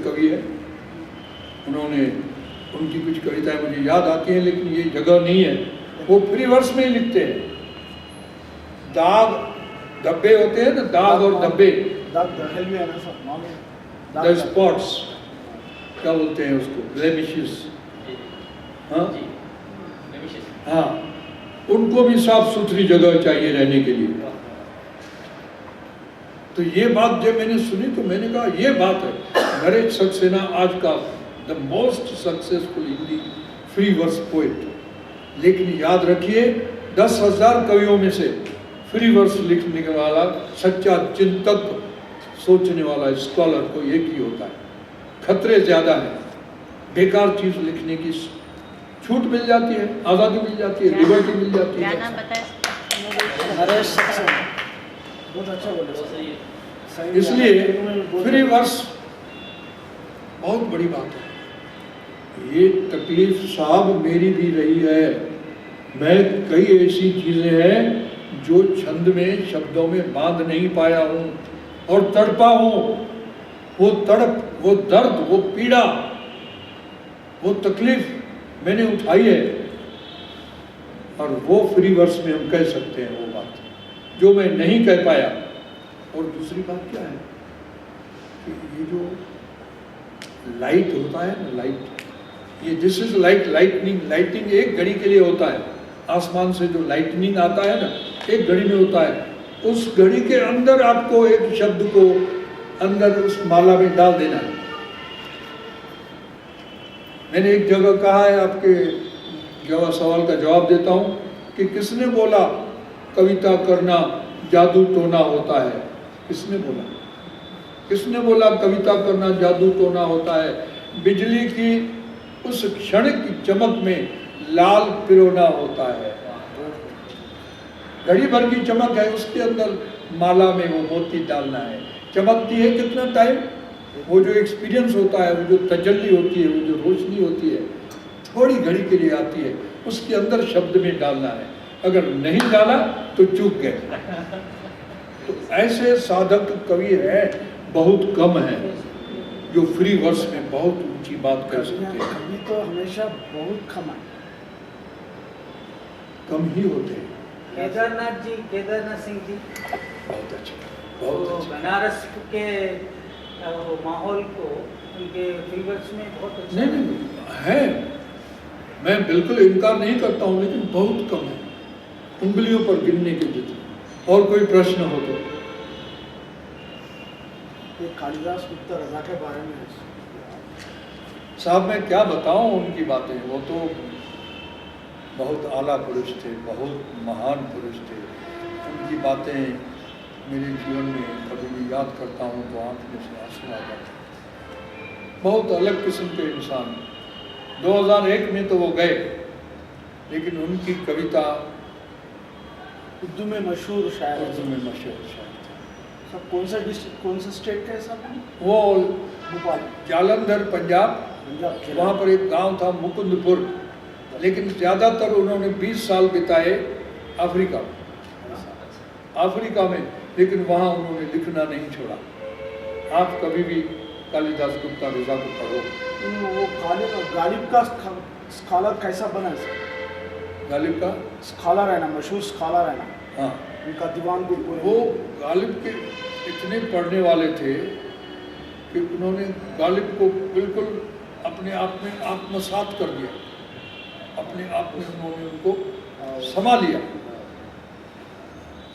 एक कवि है, उन्होंने उनकी कुछ कविताएं मुझे याद आती हैं लेकिन ये जगह नहीं है, वो फ्री वर्स में ही लिखते हैं। दाग धब्बे होते हैं ना, दाग और धब्बे, द स्पॉट्स क्या बोलते हैं उसको, ब्लेमिशेस, हाँ, उनको भी साफ सुथरी जगह चाहिए रहने के लिए। तो ये बात जब मैंने सुनी तो मैंने कहा ये बात है, नरेश सक्सेना आज का the most successful Hindi free verse poet. लेकिन याद रखिए 10,000 कवियों में से फ्री वर्स लिखने वाला सच्चा चिंतक, सोचने वाला स्कॉलर को एक ही होता है। खतरे ज्यादा है, बेकार चीज लिखने की छूट मिल जाती है, आज़ादी मिल जाती है, लिबर्टी मिल जाती है। नरेश सक्सेना बहुत अच्छा बोले। इसलिए फ्री वर्स बहुत बड़ी बात है। ये तकलीफ साहब मेरी भी रही है। मैं कई ऐसी चीजें हैं जो छंद में, शब्दों में बांध नहीं पाया हूँ और तड़पा हूँ। वो तड़प, वो दर्द, वो पीड़ा, वो तकलीफ मैंने उठाई है, और वो फ्री वर्स में हम कह सकते हैं वो बात जो मैं नहीं कह पाया। और दूसरी बात क्या है कि ये जो लाइट होता है ना, लाइट, ये this is like lightning. Lighting एक घड़ी के लिए होता है, आसमान से जो लाइटनिंग आता है ना, एक घड़ी में होता है। उस घड़ी के अंदर आपको एक शब्द को अंदर उस माला में डाल देना है। मैंने एक जगह कहा है, आपके सवाल का जवाब देता हूँ कि किसने बोला कविता करना जादू टोना होता है? किसने बोला? किसने बोला कविता करना जादू टोना होता है? बिजली की उस क्षण की चमक में लाल पिरोना होता है। घड़ी भर की चमक है, उसके अंदर माला में वो मोती डालना है। चमकती है कितना टाइम, वो जो एक्सपीरियंस होता है, वो जो तजल्ली होती है, वो जो रोशनी होती है, थोड़ी घड़ी के लिए आती है, उसके अंदर शब्द में डालना है। अगर नहीं डाला तो चूक गए। तो ऐसे साधक कवि हैं, बहुत कम हैं जो फ्री वर्स में बहुत ऊंची बात कर सकते हैं। कवि तो हमेशा बहुत कम है, कम ही होते हैं। केदारनाथ जी, केदारनाथ सिंह जी बहुत अच्छे, बहुत अच्छे। बनारस के माहौल को उनके फ्री वर्स में बहुत अच्छा नहीं है, मैं बिल्कुल इनकार नहीं करता हूँ, लेकिन बहुत कम है, उंगलियों पर गिनने के जितने। और कोई प्रश्न हो तो? कालिदास गुप्ता रजा के बारे में साहब मैं क्या बताऊं उनकी बातें, वो तो बहुत आला पुरुष थे, बहुत महान पुरुष थे। उनकी बातें मेरे जीवन में कभी भी याद करता हूँ तो आँख में से आंसू आ जाते हैं। बहुत अलग किस्म के इंसान। 2001 में तो वो गए, लेकिन उनकी कविता उर्दू में मशहूर शायर, उर्दू में मशहूर शायर थे। सब कौन सा डिस्ट्रिक्ट, कौन सा स्टेट का है सब? वो भोपाल, जालंधर, पंजाब। पंजाब। वहाँ पर एक गांव था मुकुंदपुर, लेकिन ज़्यादातर उन्होंने 20 साल बिताए अफ्रीका में, लेकिन वहाँ उन्होंने लिखना नहीं छोड़ा। आप कभी भी कालिदास गुप्ता रजा को पढ़ो। वो गालिब का स्कॉलर कैसा बना? गालिब का स्कॉलर है ना, मशहूर स्कॉलर है ना, हाँ, उनका दीवान गुल। वो गालिब के इतने पढ़ने वाले थे कि उन्होंने गालिब को बिल्कुल अपने आप में आत्मसात कर दिया, अपने आप में उन्होंने उनको समा लिया।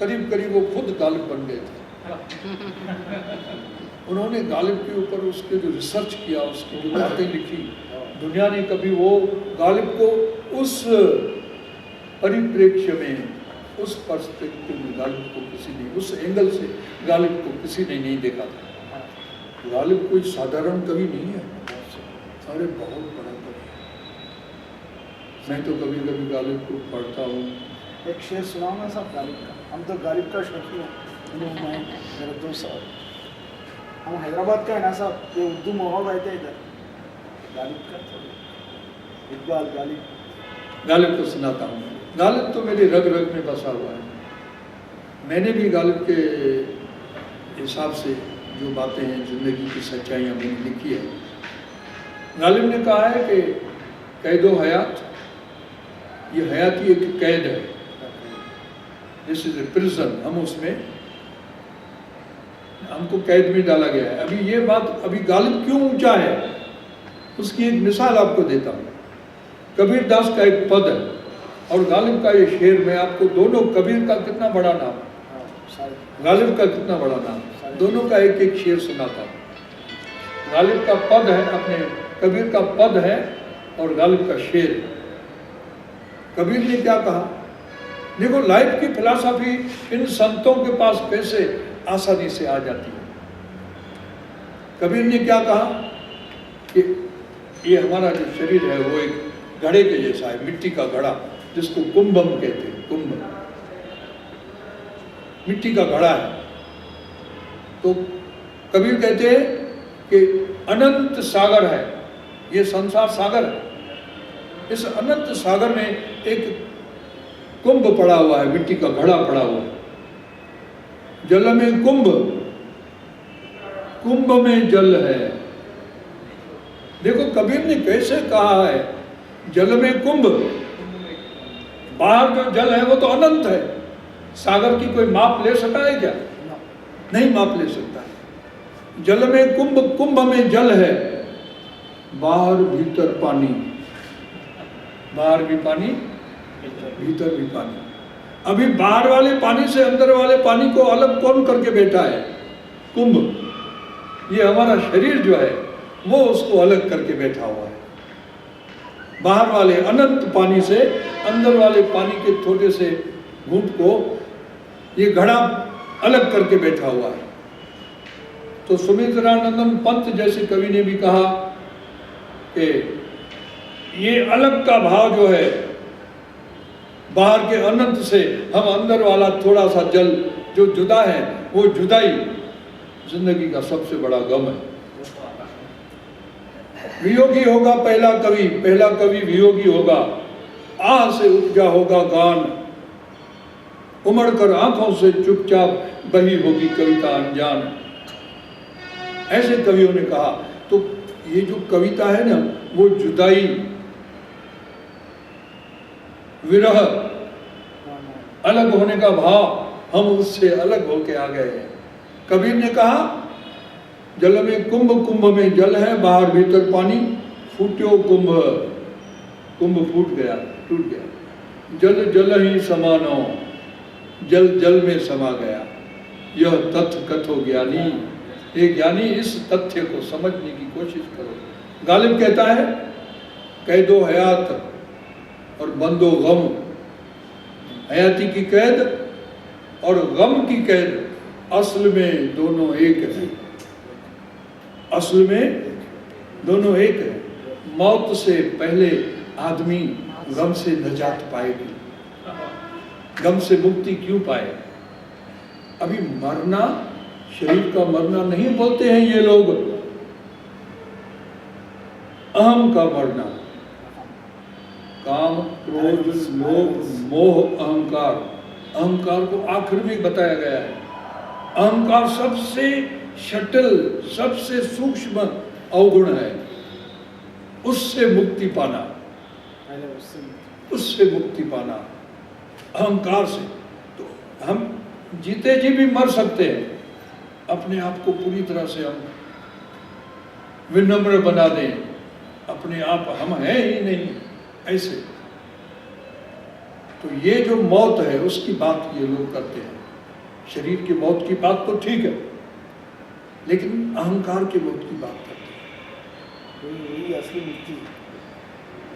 करीब करीब वो खुद गालिब बन गए थे। उन्होंने गालिब के ऊपर उसके जो रिसर्च किया, उसकी जो बातें लिखी, दुनिया ने कभी वो गालिब को उस परिप्रेक्ष्य में, उस पर्सपेक्टिव में गालिब को किसी ने, उस एंगल से गालिब को किसी ने नहीं देखा था। गालिब कोई साधारण कवि नहीं है, अरे बहुत बड़ा कवि है। मैं तो कभी कभी गालिब को पढ़ता हूँ। एक शेर सुनाओ ना साहब गालिब का। हम तो गालिब का शौकीन हैं, मेरे दोस्त साहब, हम हैदराबाद का है ना साहब, ये उर्दू माहौल रहता है इधर। गालिब का इकबाल, गालिब को सुनाता हूँ। गालिब तो मेरे रग रग में बसा हुआ है। मैंने भी गालिब के हिसाब से जो बातें हैं, जिंदगी की सच्चाइयाँ मैंने लिखी है। गालिब ने कहा है कि कैदो हयात, ये हयाती एक कैद है, दिस इज ए प्रिजन, हम उसमें, हमको कैद में डाला गया है। अभी ये बात, अभी गालिब क्यों ऊंचा है उसकी एक मिसाल आपको देता हूँ। कबीर दास का एक पद है और गालिब का ये शेर, मैं आपको दोनों, कबीर का कितना बड़ा नाम, गालिब का कितना बड़ा नाम, दोनों का एक एक शेर सुनाता हूँ। गालिब का पद है, अपने कबीर का पद है और गालिब का शेर। कबीर ने क्या कहा, देखो लाइफ की फिलॉसफी इन संतों के पास कैसे आसानी से आ जाती है। कबीर ने क्या कहा कि ये हमारा जो शरीर है वो एक घड़े के जैसा है, मिट्टी का घड़ा, जिसको कुंभम कहते हैं, कुंभ, मिट्टी का घड़ा है। तो कबीर कहते हैं कि अनंत सागर है, ये संसार सागर है, इस अनंत सागर में एक कुंभ पड़ा हुआ है, मिट्टी का घड़ा पड़ा हुआ है। जल में कुंभ, कुंभ में जल है। देखो कबीर ने कैसे कहा है, जल में कुंभ, बाहर जो जल है वो तो अनंत है, सागर की कोई माप ले सका है क्या? नहीं माप ले सकता है। जल में कुंभ, कुंभ में जल है, बाहर भीतर पानी, बाहर भी पानी भीतर भी पानी। अभी बाहर वाले पानी से अंदर वाले पानी को अलग कौन करके बैठा है? कुंभ। ये हमारा शरीर जो है वो उसको अलग करके बैठा हुआ है। बाहर वाले अनंत पानी से अंदर वाले पानी के छोटे से घूंट को ये घड़ा अलग करके बैठा हुआ है। तो सुमित्रानंदम पंत जैसे कवि ने भी कहा कि ये अलग का भाव जो है, बाहर के अनंत से हम अंदर वाला थोड़ा सा जल जो जुदा है, वो जुदाई जिंदगी का सबसे बड़ा गम है। वियोगी होगा पहला कवि, पहला कवि वियोगी होगा, आह से उपजा होगा गान, उमड़ कर आंखों से चुपचाप बही होगी कविता अनजान। ऐसे कवियों ने कहा। तो ये जो कविता है ना, वो जुदाई, विरह, अलग होने का भाव, हम उससे अलग होके आ गए हैं। कबीर ने कहा जल में कुंभ, कुंभ में जल है, बाहर भीतर पानी, फूट्यो कुंभ, कुंभ फूट गया, टूट गया। जल जल ही समानो, जल जल में समा गया। यह तथ्य कथो ज्ञानी, एक ज्ञानी इस तथ्य को समझने की कोशिश करो। गालिब कहता है कैदो हयात और बंदो गम, हयाती की कैद और गम की कैद असल में दोनों एक है, असल में दोनों एक है। मौत से पहले आदमी गम से नजात पाएगी, गम से मुक्ति क्यों पाए? अभी मरना, शरीर का मरना नहीं बोलते हैं ये लोग, अहम का मरना, काम, क्रोध, लोभ, मोह, अहंकार, अहंकार को आखिर में बताया गया है। अहंकार सबसे शटल, सबसे सूक्ष्म अवगुण है, उससे मुक्ति पाना, उससे मुक्ति पाना, अहंकार से। तो हम जीते जी भी मर सकते हैं, अपने आप को पूरी तरह से हम विनम्र बना दें, अपने आप हम हैं ही नहीं ऐसे। तो ये जो मौत है उसकी बात ये लोग करते हैं। शरीर की मौत की बात तो ठीक है, लेकिन अहंकार की मौत की बात करते हैं, तो यही असली मुक्ति।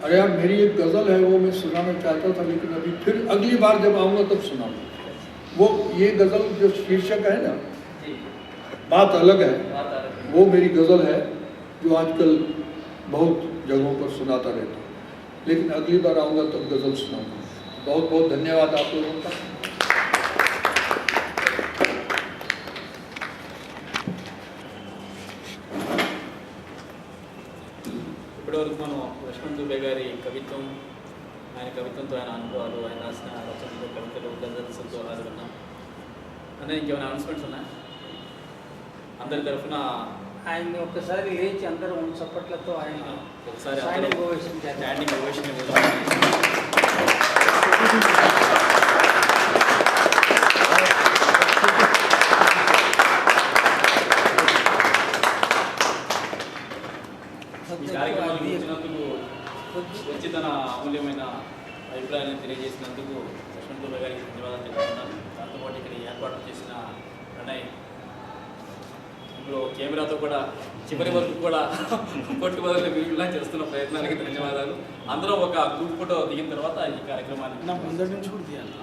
अरे यार मेरी एक गजल है, वो मैं सुनाना चाहता था, लेकिन अभी फिर अगली बार जब आऊंगा तब सुनाऊंगा। वो ये गजल जो शीर्षक है ना, बात अलग है, वो मेरी गजल है जो आजकल बहुत जगहों पर सुनाता रहता हूँ, लेकिन अगली बार आऊंगा तब गजल सुनाऊंगा। बहुत बहुत धन्यवाद आप लोगों का। ఇప్పటివరకు మనం లక్ష్మణ్ దుబే గారి కవిత్వం, ఆయన కవిత్వంతో ఆయన అనుభవాలు, ఆయన రాసిన రచనలు, కవితలు, గజల్స్, దోహాలు విన్నాం. అనే ఇంకేమైనా అనౌన్స్మెంట్స్ ఉన్నాయా? అందరి తరఫున ఆయన్ని ఒక్కసారి లేచి అందరం చప్పట్లతో ఆయన ఒకసారి స్టాండింగ్ ఓవేషన్ చేద్దాం. స్టాండింగ్ ఓవేషన్ ఇవ్వడం. ఈ కార్యక్రమానికి వచ్చినందుకు వచ్చి తన అమూల్యమైన అభిప్రాయాన్ని తెలియజేసినందుకు లక్ష్మణ్ దుబే గారికి ధన్యవాదాలు తెలుపుతున్నాను. దాంతోపాటు ఇక్కడ ఏర్పాటు చేసిన ప్రణయ్ ఇందులో కెమెరాతో కూడా చివరి వరకు కూడా పట్టుబదులు వీళ్ళ చేస్తున్న ప్రయత్నానికి ధన్యవాదాలు. అందరం ఒక గ్రూప్ ఫోటో దిగిన తర్వాత ఈ కార్యక్రమాన్ని నా ముందరి నుంచి కూడా తీయాలి.